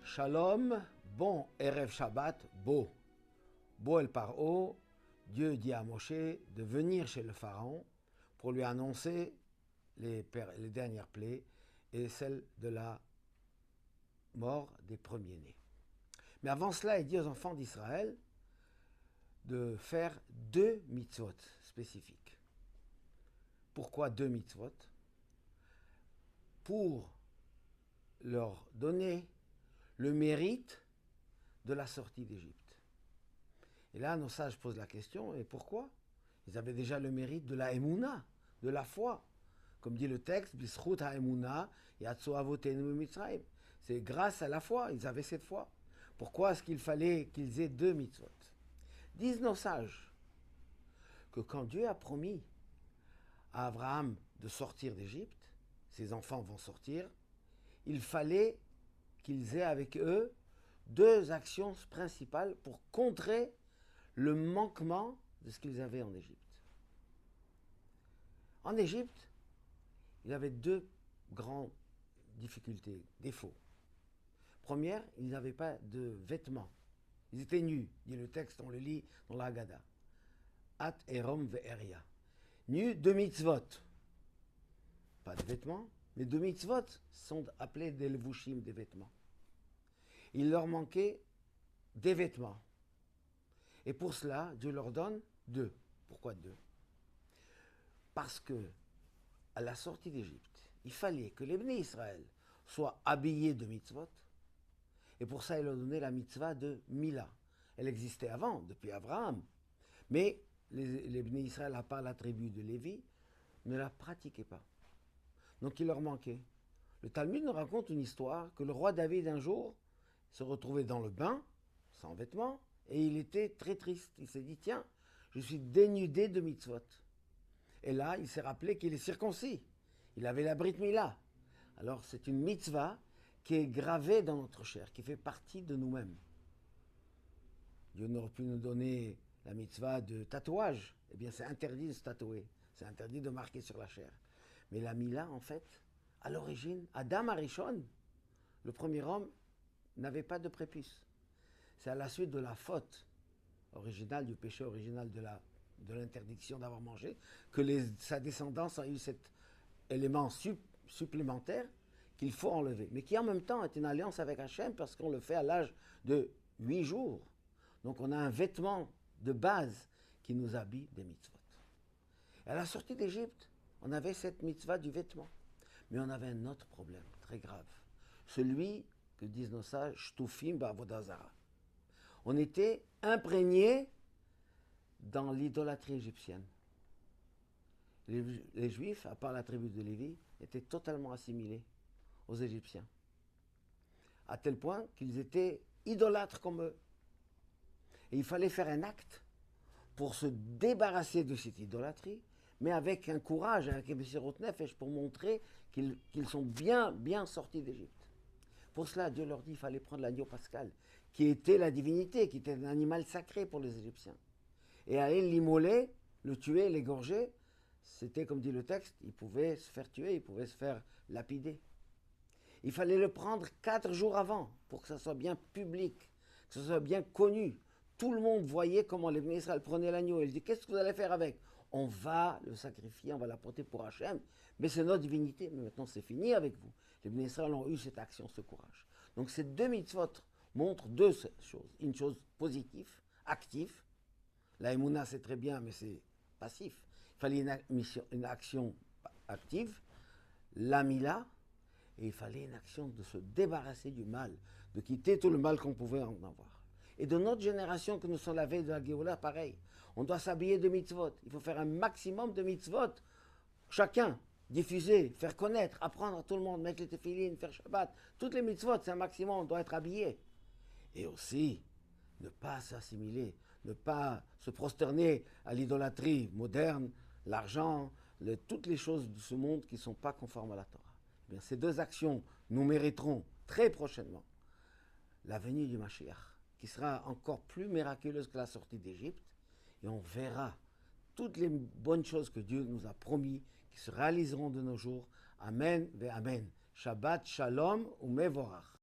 Shalom, bon Erev Shabbat, beau. Beau el Paro, Dieu dit à Moshe de venir chez le Pharaon pour lui annoncer les dernières plaies et celle de la mort des premiers-nés. Mais avant cela, il dit aux enfants d'Israël de faire 2 mitzvot spécifiques. Pourquoi 2 mitzvot? Pour leur donner le mérite de la sortie d'Égypte. Et là, nos sages posent la question, et pourquoi? Ils avaient déjà le mérite de la Emouna, de la foi. Comme dit le texte, Bischut ha-Emouna, Yatsu avotenu mitzrayim. C'est grâce à la foi, ils avaient cette foi. Pourquoi est-ce qu'il fallait qu'ils aient 2 mitzvot? Disent nos sages que quand Dieu a promis à Abraham de sortir d'Égypte, ses enfants vont sortir, il fallait qu'ils aient avec eux 2 actions principales pour contrer le manquement de ce qu'ils avaient en Égypte. En Égypte, il y avait 2 grandes difficultés, défauts. Première, ils n'avaient pas de vêtements. Ils étaient nus, dit le texte, on le lit dans la Haggadah. At erom ve'eria. Nus de mitzvot. Pas de vêtements, mais de mitzvot sont appelés des levushim, des vêtements. Il leur manquait des vêtements. Et pour cela, Dieu leur donne 2. Pourquoi 2? Parce que, à la sortie d'Égypte, il fallait que les bénis Israël soient habillés de mitzvot. Et pour ça, il leur donnait la mitzvah de Mila. Elle existait avant, depuis Abraham. Mais les bénis Israël, à part la tribu de Lévi, ne la pratiquaient pas. Donc il leur manquait. Le Talmud nous raconte une histoire que le roi David, un jour, se retrouvait dans le bain, sans vêtements, et il était très triste. Il s'est dit, tiens, je suis dénudé de mitzvot. Et là, il s'est rappelé qu'il est circoncis. Il avait la Brit Mila. Alors, c'est une mitzvah qui est gravée dans notre chair, qui fait partie de nous-mêmes. Dieu n'aurait pu nous donner la mitzvah de tatouage. Eh bien, c'est interdit de se tatouer. C'est interdit de marquer sur la chair. Mais la Mila, en fait, à l'origine, Adam Arishon, le premier homme, n'avait pas de prépuce. C'est à la suite de la faute originale, du péché original de l'interdiction d'avoir mangé, que sa descendance a eu cet élément supplémentaire qu'il faut enlever. Mais qui en même temps est une alliance avec Hachem parce qu'on le fait à l'âge de 8 jours. Donc on a un vêtement de base qui nous habille des mitzvot. Et à la sortie d'Égypte, on avait cette mitzvah du vêtement. Mais on avait un autre problème très grave. Celui que disent nos sages, Shtufim ba'avodah zara. On était imprégnés dans l'idolâtrie égyptienne. Les Juifs, à part la tribu de Lévi, étaient totalement assimilés aux Égyptiens. À tel point qu'ils étaient idolâtres comme eux. Et il fallait faire un acte pour se débarrasser de cette idolâtrie, mais avec un courage, avec un messirot nefesh, pour montrer qu'ils sont bien sortis d'Égypte. Pour cela, Dieu leur dit qu'il fallait prendre l'agneau pascal, qui était la divinité, qui était un animal sacré pour les Égyptiens. Et aller l'immoler, le tuer, l'égorger, c'était, comme dit le texte, il pouvait se faire tuer, il pouvait se faire lapider. Il fallait le prendre 4 jours avant, pour que ça soit bien public, que ça soit bien connu. Tout le monde voyait comment les bénis Israël prenaient l'agneau. Il dit, qu'est-ce que vous allez faire avec? On va le sacrifier, on va l'apporter pour Hachem, mais c'est notre divinité. Mais maintenant, c'est fini avec vous. Les bénis Israël ont eu cette action, ce courage. Donc ces 2 mitzvot montrent 2 choses. Une chose positive, active. La Emouna, c'est très bien, mais c'est passif. Il fallait une action active. La Mila, et il fallait une action de se débarrasser du mal, de quitter tout le mal qu'on pouvait en avoir. Et de notre génération, que nous sommes la veille de la Géoula, pareil. On doit s'habiller de mitzvot. Il faut faire un maximum de mitzvot. Chacun, diffuser, faire connaître, apprendre à tout le monde, mettre les téphilines, faire Shabbat. Toutes les mitzvot, c'est un maximum, on doit être habillé. Et aussi, ne pas s'assimiler, ne pas se prosterner à l'idolâtrie moderne, l'argent, toutes les choses de ce monde qui ne sont pas conformes à la Torah. Eh bien, ces 2 actions, nous mériterons très prochainement la venue du Mashiach, qui sera encore plus miraculeuse que la sortie d'Égypte, et on verra toutes les bonnes choses que Dieu nous a promis, qui se réaliseront de nos jours. Amen ve Amen. Shabbat Shalom ou Mevorach.